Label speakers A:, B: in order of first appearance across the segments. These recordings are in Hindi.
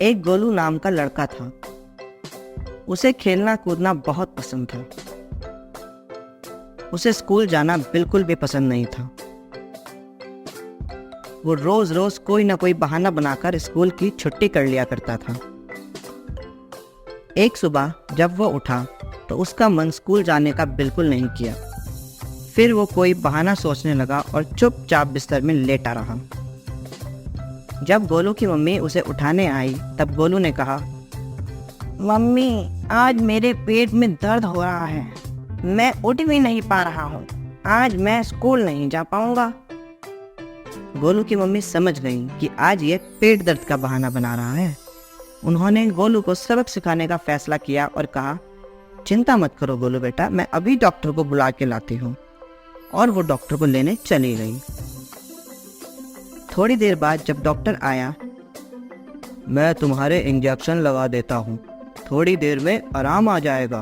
A: एक गोलू नाम का लड़का था। उसे खेलना कूदना बहुत पसंद था। उसे स्कूल जाना बिल्कुल भी पसंद नहीं था। वो रोज रोज कोई ना कोई बहाना बनाकर स्कूल की छुट्टी कर लिया करता था। एक सुबह जब वो उठा तो उसका मन स्कूल जाने का बिल्कुल नहीं किया। फिर वो कोई बहाना सोचने लगा और चुपचाप बिस्तर में लेटा रहा। जब गोलू की मम्मी उसे उठाने आई तब गोलू ने कहा,
B: मम्मी, आज मेरे पेट में दर्द हो रहा है। मैं उठ भी नहीं पा रहा हूँ। आज मैं स्कूल नहीं जा पाऊंगा।
A: गोलू की मम्मी समझ गई कि आज ये पेट दर्द का बहाना बना रहा है। उन्होंने गोलू को सबक सिखाने का फैसला किया और कहा, चिंता मत करो गोलू बेटा, मैं अभी डॉक्टर को बुला के लाती हूँ। और वो डॉक्टर को लेने चली गई। थोड़ी देर बाद जब डॉक्टर आया, मैं तुम्हारे इंजेक्शन लगा देता हूँ, थोड़ी देर में आराम आ जाएगा।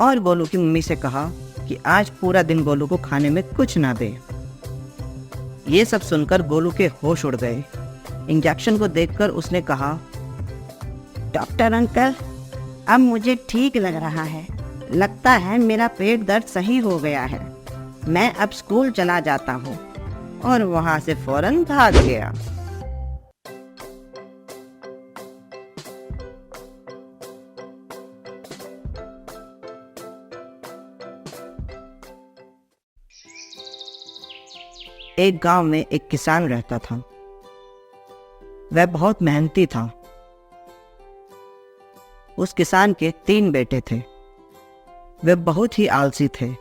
A: और गोलू की मम्मी से कहा कि आज पूरा दिन गोलू को खाने में कुछ ना दे। ये सब सुनकर गोलू के होश उड़ गए। इंजेक्शन को देखकर उसने कहा,
B: डॉक्टर अंकल, अब मुझे ठीक लग रहा है। लगता है मेरा पेट दर्द सही हो गया है। मैं अब स्कूल चला जाता हूँ।
A: और वहां से फौरन भाग गया। एक गांव में एक किसान रहता था। वह बहुत मेहनती था। उस किसान के 3 बेटे थे। वे बहुत ही आलसी थे।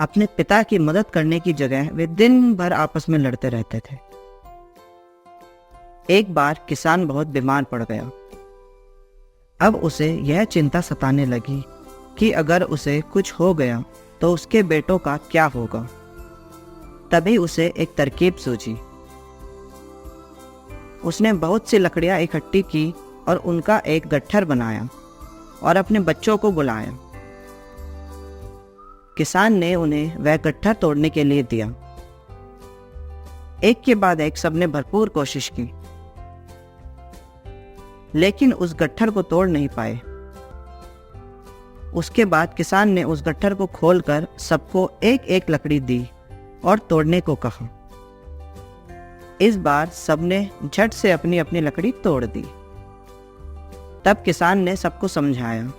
A: अपने पिता की मदद करने की जगह वे दिन भर आपस में लड़ते रहते थे। एक बार किसान बहुत बीमार पड़ गया। अब उसे यह चिंता सताने लगी कि अगर उसे कुछ हो गया तो उसके बेटों का क्या होगा। तभी उसे एक तरकीब सूझी। उसने बहुत सी लकड़ियां इकट्ठी की और उनका एक गट्ठर बनाया और अपने बच्चों को बुलाया। किसान ने उन्हें वह गट्ठर तोड़ने के लिए दिया। एक के बाद एक सबने भरपूर कोशिश की, लेकिन उस गट्ठर को तोड़ नहीं पाए। उसके बाद किसान ने उस गट्ठर को खोलकर सबको एक एक लकड़ी दी और तोड़ने को कहा। इस बार सबने झट से अपनी अपनी लकड़ी तोड़ दी। तब किसान ने सबको समझाया,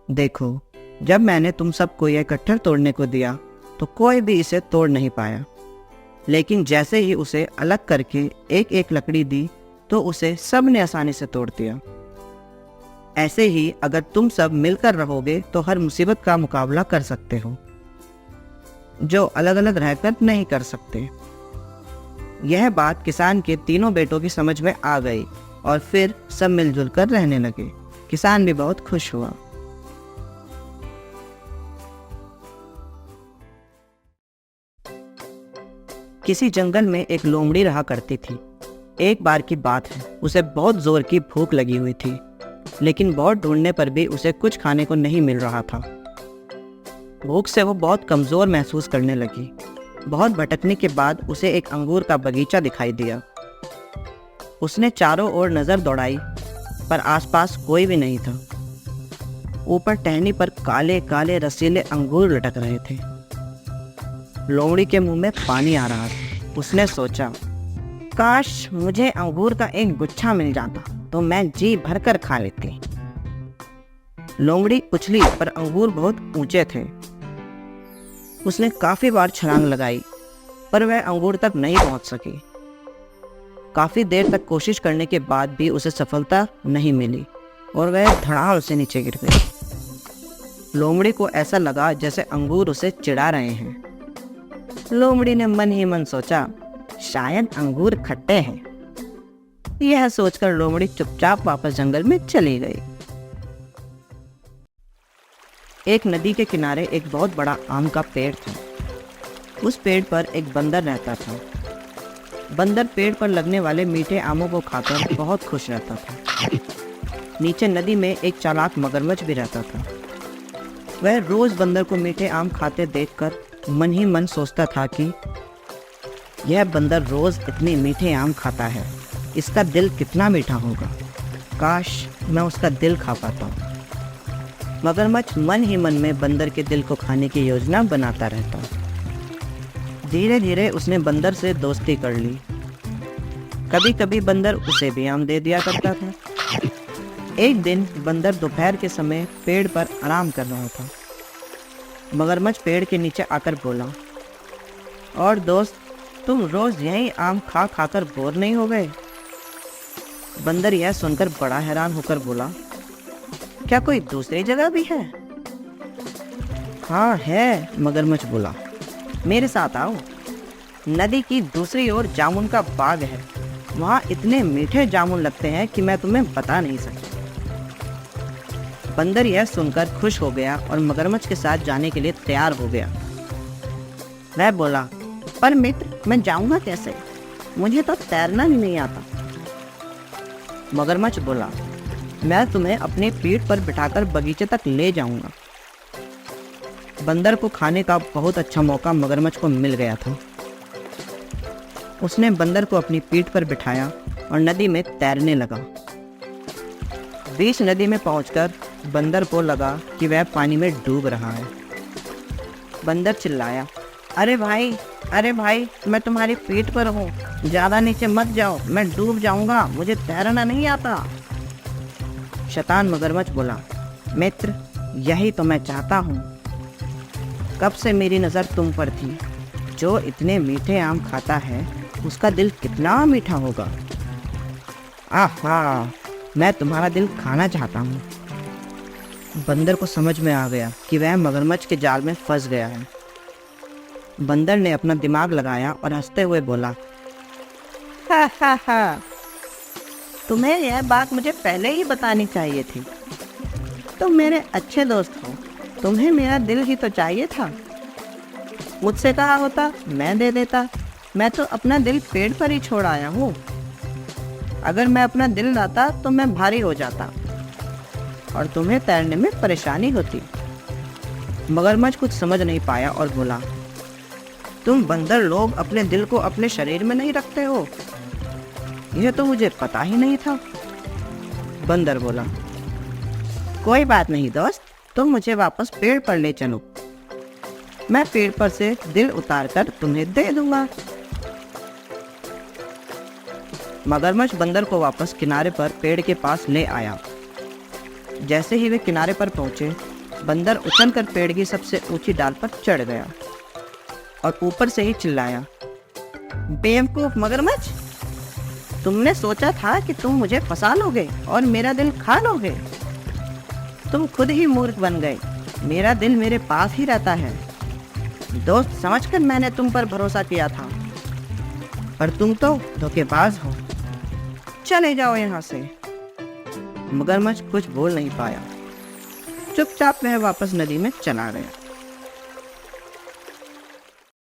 A: देखो, जब मैंने तुम सबको यह गट्ठर तोड़ने को दिया तो कोई भी इसे तोड़ नहीं पाया, लेकिन जैसे ही उसे अलग करके एक एक लकड़ी दी तो उसे सब ने आसानी से तोड़ दिया। ऐसे ही अगर तुम सब मिलकर रहोगे तो हर मुसीबत का मुकाबला कर सकते हो, जो अलग अलग रहकर नहीं कर सकते। यह बात किसान के 3 बेटों की समझ में आ गई और फिर सब मिलजुल कर रहने लगे। किसान भी बहुत खुश हुआ। किसी जंगल में एक लोमड़ी रहा करती थी। एक बार की बात है, उसे बहुत जोर की भूख लगी हुई थी, लेकिन बहुत ढूंढने पर भी उसे कुछ खाने को नहीं मिल रहा था। भूख से वो बहुत कमज़ोर महसूस करने लगी। बहुत भटकने के बाद उसे एक अंगूर का बगीचा दिखाई दिया। उसने चारों ओर नज़र दौड़ाई, पर आसपास कोई भी नहीं था। ऊपर टहनी पर काले काले रसीले अंगूर लटक रहे थे। लोमड़ी के मुंह में पानी आ रहा था। उसने सोचा,
B: काश मुझे अंगूर का एक गुच्छा मिल जाता तो मैं जी भरकर खा लेती।
A: लोमड़ी उछली, पर अंगूर बहुत ऊंचे थे। उसने काफी बार छलांग लगाई, पर वह अंगूर तक नहीं पहुंच सकी। काफी देर तक कोशिश करने के बाद भी उसे सफलता नहीं मिली और वह धड़ाम से नीचे गिर गई। लोमड़ी को ऐसा लगा जैसे अंगूर उसे चिढ़ा रहे हैं। लोमड़ी ने मन ही मन सोचा, शायद अंगूर खट्टे हैं। यह सोचकर लोमड़ी चुपचाप वापस जंगल में चली गई। एक नदी के किनारे एक बहुत बड़ा आम का पेड़ था। उस पेड़ पर एक बंदर रहता था। बंदर पेड़ पर लगने वाले मीठे आमों को खाकर बहुत खुश रहता था। नीचे नदी में एक चालाक मगरमच्छ भी रहता था। वह रोज बंदर को मीठे आम खाते देखकर मन ही मन सोचता था कि यह बंदर रोज इतने मीठे आम खाता है इसका दिल कितना मीठा होगा, काश मैं उसका दिल खा पाता। मगरमच्छ मन ही मन में बंदर के दिल को खाने की योजना बनाता रहता। धीरे धीरे उसने बंदर से दोस्ती कर ली। कभी कभी बंदर उसे भी आम दे दिया करता था। एक दिन बंदर दोपहर के समय पेड़ पर आराम कर रहा था। मगरमच्छ पेड़ के नीचे आकर बोला, और दोस्त, तुम रोज यही आम खा खाकर बोर नहीं हो गए? बंदर यह सुनकर बड़ा हैरान होकर बोला, क्या कोई दूसरी जगह भी है? हाँ है, मगरमच्छ बोला, मेरे साथ आओ। नदी की दूसरी ओर जामुन का बाग है। वहाँ इतने मीठे जामुन लगते हैं कि मैं तुम्हें बता नहीं सकता। बंदर यह सुनकर खुश हो गया और मगरमच्छ के साथ जाने के लिए तैयार हो गया। वह बोला, पर मित्र, मैं जाऊंगा कैसे? मुझे तो तैरना ही नहीं आता। मगरमच्छ बोला, मैं तुम्हें अपनी पीठ पर बिठाकर बगीचे तक ले जाऊंगा। बंदर को खाने का बहुत अच्छा मौका मगरमच्छ को मिल गया था। उसने बंदर को अपनी पीठ पर बिठाया और नदी में तैरने लगा। बीच नदी में पहुंचकर बंदर को लगा कि वह पानी में डूब रहा है। बंदर चिल्लाया, अरे भाई, मैं तुम्हारी पीठ पर हूँ, ज़्यादा नीचे मत जाओ, मैं डूब जाऊंगा, मुझे तैरना नहीं आता। शैतान मगरमच्छ बोला, मित्र, यही तो मैं चाहता हूँ। कब से मेरी नज़र तुम पर थी। जो इतने मीठे आम खाता है उसका दिल कितना मीठा होगा। आहा, मैं तुम्हारा दिल खाना चाहता हूँ। बंदर को समझ में आ गया कि वह मगरमच्छ के जाल में फंस गया है। बंदर ने अपना दिमाग लगाया और हंसते हुए बोला, हा, तुम्हें यह बात मुझे पहले ही बतानी चाहिए थी। तुम मेरे अच्छे दोस्त हो, तुम्हें मेरा दिल ही तो चाहिए था। मुझसे कहा होता, मैं दे देता। मैं तो अपना दिल पेड़ पर ही छोड़ आया हूँ। अगर मैं अपना दिल लाता तो मैं भारी हो जाता और तुम्हें तैरने में परेशानी होती। मगरमच्छ कुछ समझ नहीं पाया और बोला, तुम बंदर लोग अपने दिल को अपने शरीर में नहीं रखते हो? यह तो मुझे पता ही नहीं था। बंदर बोला, कोई बात नहीं दोस्त, तुम मुझे वापस पेड़ पर ले चलो। मैं पेड़ पर से दिल उतारकर तुम्हें दे दूंगा। मगरमच्छ बंदर को वापस किनारे पर पेड़ के पास ले आया। जैसे ही वे किनारे पर पहुंचे, बंदर उछलकर पेड़ की सबसे ऊंची डाल पर चढ़ गया और ऊपर से ही चिल्लाया, बेवकूफ मगरमच्छ, तुमने सोचा था कि तुम मुझे फंसा लोगे और मेरा दिल खा लोगे। तुम खुद ही मूर्ख बन गए। मेरा दिल मेरे पास ही रहता है। दोस्त समझकर मैंने तुम पर भरोसा किया था, पर तुम तो धोखेबाज हो। चले जाओ यहाँ से। मगरमच्छ कुछ बोल नहीं पाया। चुपचाप वह वापस नदी में चला गया।